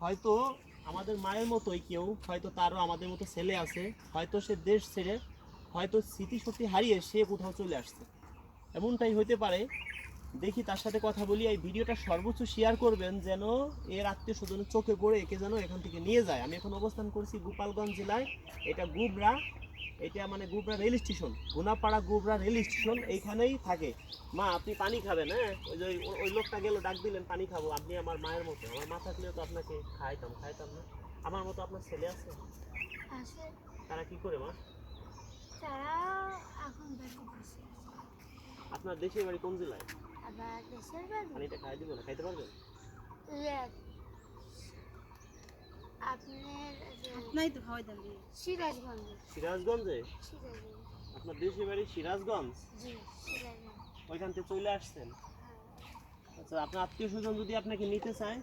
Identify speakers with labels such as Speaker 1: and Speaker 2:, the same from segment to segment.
Speaker 1: হয়তো আমাদের মায়ের মতোই কেউ, হয়তো তারও আমাদের মতো ছেলে আছে, হয়তো সে দেশ ছেড়ে হয়তো স্মৃতিশক্তি হারিয়ে সে কোথাও চলে আসছে, এমনটাই হতে পারে। দেখি তার সাথে কথা বলি। এই ভিডিওটা সর্বোচ্চ শেয়ার করবেন যেন এর আত্মীয় স্বজনের চোখে পড়ে একে যেন এখান থেকে নিয়ে যায়। আমি এখন অবস্থান করছি গোপালগঞ্জ জেলায়, এটা গুবরা, এটা মানে গুবরা rail station, Gunapara গুবরা rail station, এইখানেই থাকে। মা আপনি পানি খাবেন? হ্যাঁ, ওই যে ওই লোকটা গেল ডাক দিলেন পানি খাবো। আপনি আমার মায়ের মতো, আমার মা থাকলেও তো আপনাকে খাইতাম না। আমার মতো আপনার ছেলে আছে?
Speaker 2: আছে।
Speaker 1: তারা কি করে মা?
Speaker 2: তারা এখন বেঁচে।
Speaker 1: আপনার দেশের বাড়ি কোন জেলায়?
Speaker 2: আবার দেশের বাড়ি
Speaker 1: পানিটা খাই দিব না, খাইতে পারবেন?
Speaker 2: আপনার
Speaker 3: নাই তো খাওয়াই দেন
Speaker 2: সিরাজগঞ্জে।
Speaker 1: সিরাজগঞ্জে?
Speaker 2: সিরাজগঞ্জ।
Speaker 1: আপনার দেশের বাড়ি সিরাজগঞ্জ?
Speaker 2: জি, সিরাজগঞ্জ।
Speaker 1: ওইখান থেকে চলে আসছেন? আচ্ছা, আপনার আত্মীয় স্বজন যদি আপনাকে নিতে চায়?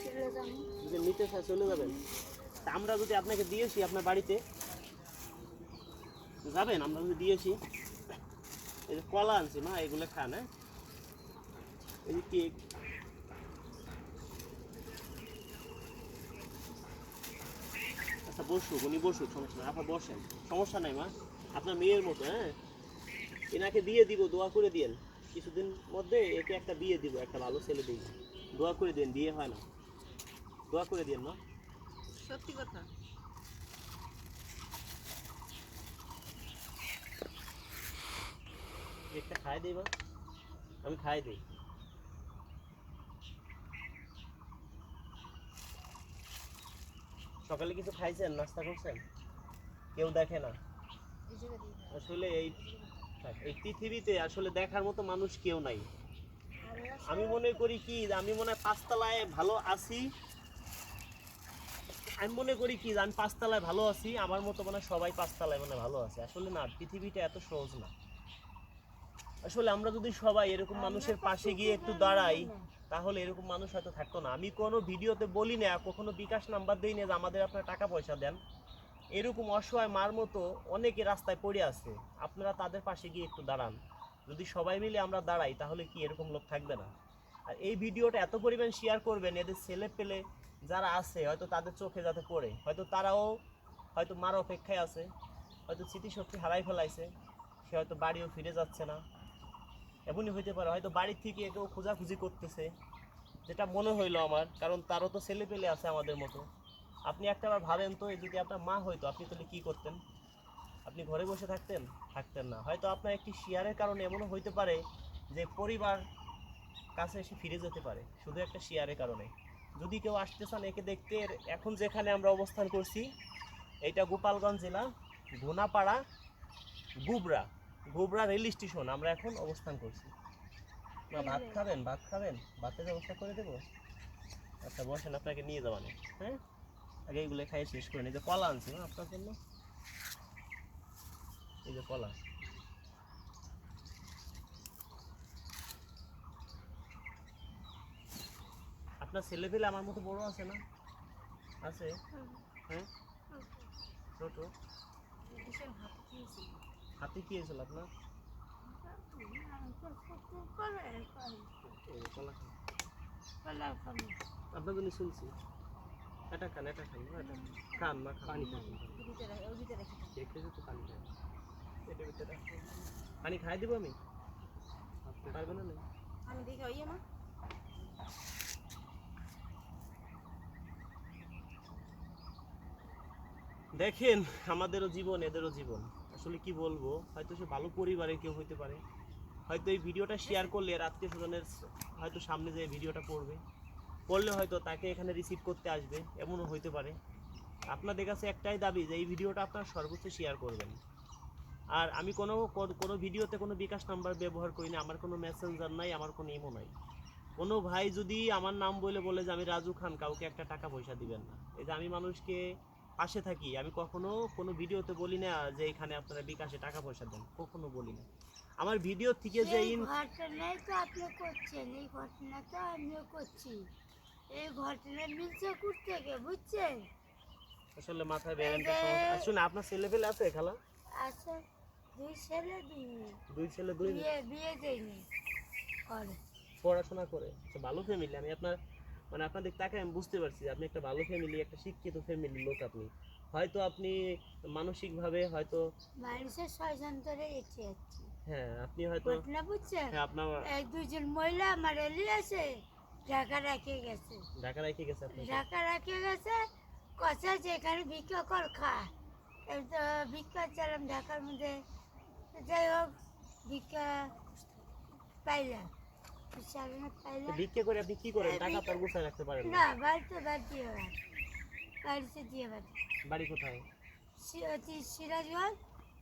Speaker 2: চলে যাবো।
Speaker 1: যদি নিতে চায় চলে যাবেন? তা আমরা যদি আপনাকে দিয়েছি আপনার বাড়িতে যাবেন? আমরা যদি দিয়েছি, এই যে কলা আনছি মা, এগুলো খান। হ্যাঁ, এই যে কেক। আচ্ছা বসুক, উনি বসুক, সমস্যা নাই, আপনার বসেন, সমস্যা নাই মা, আপনার মেয়ের মতো। হ্যাঁ, এনাকে বিয়ে দিব, দোয়া করে দিয়েন, কিছুদিন মধ্যে একে একটা বিয়ে দিব, একটা ভালো ছেলে দিই, দোয়া করে দিন, বিয়ে হয় না, দোয়া করে দিন মা।
Speaker 3: সত্যি কথা।
Speaker 1: একটা খাই দিই মা, আমি খাই দিই। সকালে কিছু খাইছেন, নাস্তা করছেন? কেউ দেখে না আসলে এই এই পৃথিবীতে, আসলে দেখার মতো মানুষ কেউ নাই। আমি মনে করি কি, আমি মনে হয় পাঁচতলায় ভালো আছি, আমি মনে করি কি আমি পাঁচতলায় ভালো আছি, আমার মতো মনে হয় সবাই পাঁচতলায় মনে ভালো আছে। আসলে না, পৃথিবীটা এত সহজ না। আসলে আমরা যদি সবাই এরকম মানুষের পাশে গিয়ে একটু দাঁড়াই, তাহলে এরকম মানুষ হয়তো থাকতো না। আমি কোনো ভিডিওতে বলি না, কখনো বিকাশ নাম্বার দিই না যে আমাদের আপনারা টাকা পয়সা দেন। এরকম অসহায় মার মতো অনেকে রাস্তায় পড়ে আছে, আপনারা তাদের পাশে গিয়ে একটু দাঁড়ান। যদি সবাই মিলে আমরা দাঁড়াই, তাহলে কি এরকম লোক থাকবে না? আর এই ভিডিওটা এত পরিমাণ শেয়ার করবেন, এদের ছেলে পেলে যারা আছে হয়তো তাদের চোখে যাতে পড়ে, হয়তো তারাও হয়তো মার অপেক্ষায় আছে, হয়তো স্মৃতিশক্তি হারাই ফেলাইছে, সে হয়তো বাড়িও ফিরে যাচ্ছে না। এমনই হইতে পারে, হয়তো বাড়ির থেকে কেউ খোঁজাখুঁজি করতেছে, যেটা মনে হইলো আমার, কারণ তারও তো ছেলে পেলে আছে আমাদের মতো। আপনি একটাবার ভাবেন তো, যদি আপনার মা হইতো আপনি তাহলে কী করতেন? আপনি ঘরে বসে থাকতেন? থাকতেন না। হয়তো আপনার একটি শেয়ারের কারণে এমনও হইতে পারে যে পরিবার কাছে এসে ফিরে যেতে পারে, শুধু একটা শেয়ারের কারণে। যদি কেউ আসতে চান একে দেখতে, এখন যেখানে আমরা অবস্থান করছি, এইটা গোপালগঞ্জ জেলা, ঘোনাপাড়া গুবরা, গুবরা রেল স্টেশন আমরা এখন অবস্থান করছি। না ভাত খাবেন? ভাত খাবেন? ভাতের ব্যবস্থা করে দেবো। আচ্ছা বসেন, আপনাকে নিয়ে যাবানো। হ্যাঁ, আগে এগুলো খাইয়ে শেষ করে নিই। যে কলা আনছি না আপনার জন্য, এই যে কলা। আপনার ছেলে পেলে আমার মতো বড় আছে না? আছে? হ্যাঁ, ছোট। হাতে কি হয়েছিল আপনার? এই যে কলা খান। আপনার জন্য শুনছি, এটা খান, এটা খান, এটা খান না, পানি খান, দেখতে তো পানি খান, এটা ভিতরে পানি খাই দিব আমি, পারবে না? না
Speaker 3: আমি দেখে ওই মা
Speaker 1: দেখেন, আমাদেরও জীবন এদেরও জীবন, আসলে কি বলবো। হয়তো সে ভালো পরিবারের কেউ হইতে পারে, হয়তো এই ভিডিওটা শেয়ার করলে এর আত্মীয় স্বজনের হয়তো সামনে যে ভিডিওটা পড়লে হয়তো তাকে এখানে রিসিভ করতে আসবে, এমনও হইতে পারে। আপনাদের কাছে একটাই দাবি যে এই ভিডিওটা আপনারা সর্বোচ্চ শেয়ার করবেন। আর আমি কোনো ভিডিওতে কোনো বিকাশ নাম্বার ব্যবহার করি না, আমার কোনো মেসেঞ্জার নাই, আমার কোনো ইমো নাই। কোনো ভাই যদি আমার নাম বলে যে আমি রাজু খান, কাউকে একটা টাকা পয়সা দিবেন না। এই যে আমি মানুষকে পাশে থাকি, আমি কখনো কোনো ভিডিওতে বলি না যে এখানে আপনারা বিকাশে টাকা পয়সা দেন, কখনো বলি না। আমার ভিডিও থেকে যে
Speaker 2: ঘটনাই তো আপনি করছেন, এই ঘটনা তো আমিও করছি। এই ঘটনা মিলছে থেকে বুঝছেন?
Speaker 1: আসলে মাথায় ব্যারেন্টের সমস্যা। আসলে আপনার ছেলে পেলে আছে খালা?
Speaker 2: আচ্ছা, দুই ছেলে দুই মেয়ে।
Speaker 1: দুই ছেলে দুই মেয়ে?
Speaker 2: বিয়ে দেয়নি করে।
Speaker 1: পড়াশোনা করে আচ্ছা, ভালো ফ্যামিলি। আমি আপনার মানে আপনাদের তাকে আমি বুঝতে পারছি যে আপনি একটা ভালো ফ্যামিলি, একটা শিক্ষিত ফ্যামিলির লোক। আপনি হয়তো আপনি মানসিকভাবে হয়তো
Speaker 2: মানুষের ছয়জন ধরে এসে যাচ্ছি
Speaker 1: হ্যাঁ আপনি হয়তো
Speaker 2: ঘটনা বুঝছেন
Speaker 1: হ্যাঁ আপনার
Speaker 2: এই দুজন মহিলা আমার এলি আছে ঢাকা রেখে গেছে
Speaker 1: ঢাকা রেখে গেছে আপনার
Speaker 2: ঢাকা রেখে গেছে কথা যেখানে ভিক্ষা কর খা এই তো ভিক্ষা চালাম ঢাকার মধ্যে যাই হোক ভিক্ষা পাইলাম পাইলাম
Speaker 1: ভিক্ষা করে আপনি কি করেন? টাকা আপনার গুছায় রাখতে পারেন না।
Speaker 2: না বাড়িতে বাদ দিয়ে বাড়িতে দিয়ে বাড়ি
Speaker 1: বাড়ি কোথায়?
Speaker 2: সিরাজগঞ্জ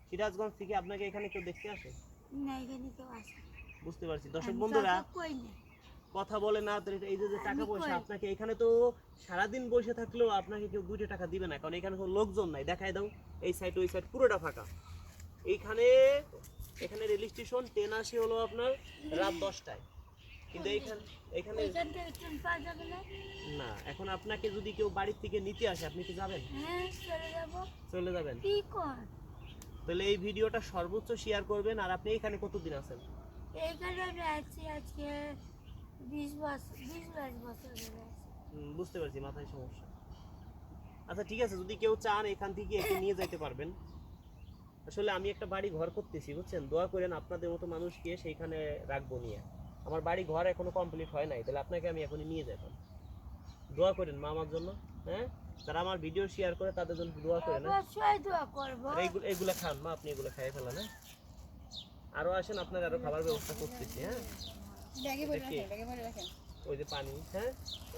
Speaker 1: সিরাজগঞ্জ থেকে আপনাকে এখানে কেউ দেখতে আসে?
Speaker 2: না এখানে কেউ আসে
Speaker 1: বুঝতে পারছি। দর্শক
Speaker 2: আমি
Speaker 1: বন্ধুরা
Speaker 2: কাউকে কই না
Speaker 1: কথা বলে না তো এই যে যে টাকা
Speaker 2: আমি
Speaker 1: পয়সা
Speaker 2: কই?
Speaker 1: আপনাকে এখানে তো সারাদিন বসে থাকলেও আপনাকে কেউ 2 টাকা দিবে না, কারণ এখানে কোনো লোকজন নাই। দেখাই দাও এই সাইড ওই সাইড পুরোটা ফাঁকা। এইখানে এখানে রেল স্টেশন ট্রেন আসে হলো আপনার রাত 10টায়, কিন্তু এখানে
Speaker 2: এখান থেকে ট্রেন পাওয়া যাবে না
Speaker 1: না। এখন আপনাকে যদি কেউ বাড়ি থেকে নিতে আসে আপনি কি যাবেন?
Speaker 2: হ্যাঁ চলে যাবো
Speaker 1: চলে যাবেন।
Speaker 2: কি কর
Speaker 1: তাহলে এই ভিডিওটা সর্বোচ্চ শেয়ার করবেন। আর আপনি এখানে কতদিন আছেন?
Speaker 2: এইখানে আমি আছি আজকে 20-22 বছর ধরে আছি
Speaker 1: বুঝতে পারছি, মাথায় সমস্যা। আচ্ছা ঠিক আছে, যদি কেউ চান এখান থেকে একে নিয়ে যাইতে পারবেন। আসলে আমি একটা বাড়ি ঘর করতেছি বুঝছেন, দোয়া করেন আপনাদের মতো মানুষকে সেইখানে রাখবো নিয়ে। আমার বাড়ি ঘর এখনো কমপ্লিট হয় নাই, তাহলে আপনাকে আমি এখনই নিয়ে যেতাম। দোয়া করেন মা আমার জন্য, হ্যাঁ যারা আমার ভিডিও শেয়ার করে তাদের জন্য দোয়া করেন।
Speaker 2: অবশ্যই দোয়া করবো
Speaker 1: আর এইগুলা খান মা, আপনি এগুলো খাইয়ে ফেলেন। হ্যাঁ আরো আসেন, আপনার আরো খাবার ব্যবস্থা করতেছি। হ্যাঁ
Speaker 3: ব্যাগে ভরে
Speaker 1: এটা কি?
Speaker 3: রাখেন, ব্যাগে ভরে রাখেন।
Speaker 1: ওই যে পানি, হ্যাঁ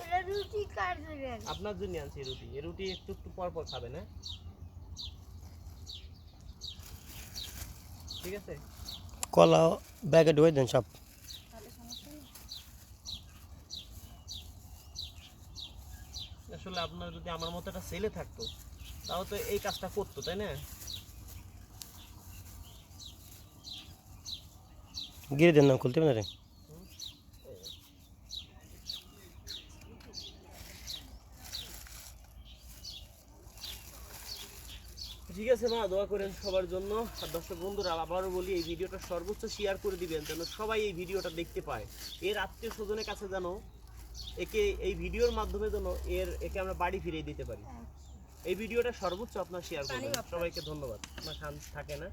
Speaker 2: এটা রুটি কার দেবেন
Speaker 1: আপনার জন্য আনছি রুটি। এই রুটি একটু একটু পর পর খাবেন। হ্যাঁ ঠিক আছে।
Speaker 4: কলা ব্যাগে ঢুয়ে দেন সব।
Speaker 3: তাহলে সমস্যা নেই।
Speaker 1: আসলে আপনার যদি আমার মতো একটা ছেলে থাকতো তাও তো এই কাজটা করতো, তাই না?
Speaker 4: গিরে দেন না, খুলতে পারে না রে।
Speaker 1: ঠিক আছে মা, দোয়া করেন সবার জন্য। আর দর্শক বন্ধুরা আবারও বলি, এই ভিডিওটা সর্বোচ্চ শেয়ার করে দিবেন যেন সবাই এই ভিডিওটা দেখতে পায়। এর আত্মীয় স্বজনের কাছে যেন একে এই ভিডিওর মাধ্যমে যেন একে আমরা বাড়ি ফিরিয়ে দিতে পারি। এই ভিডিওটা সর্বোচ্চ আপনার শেয়ার করবেন। সবাইকে ধন্যবাদ। আপনার খান থাকে না।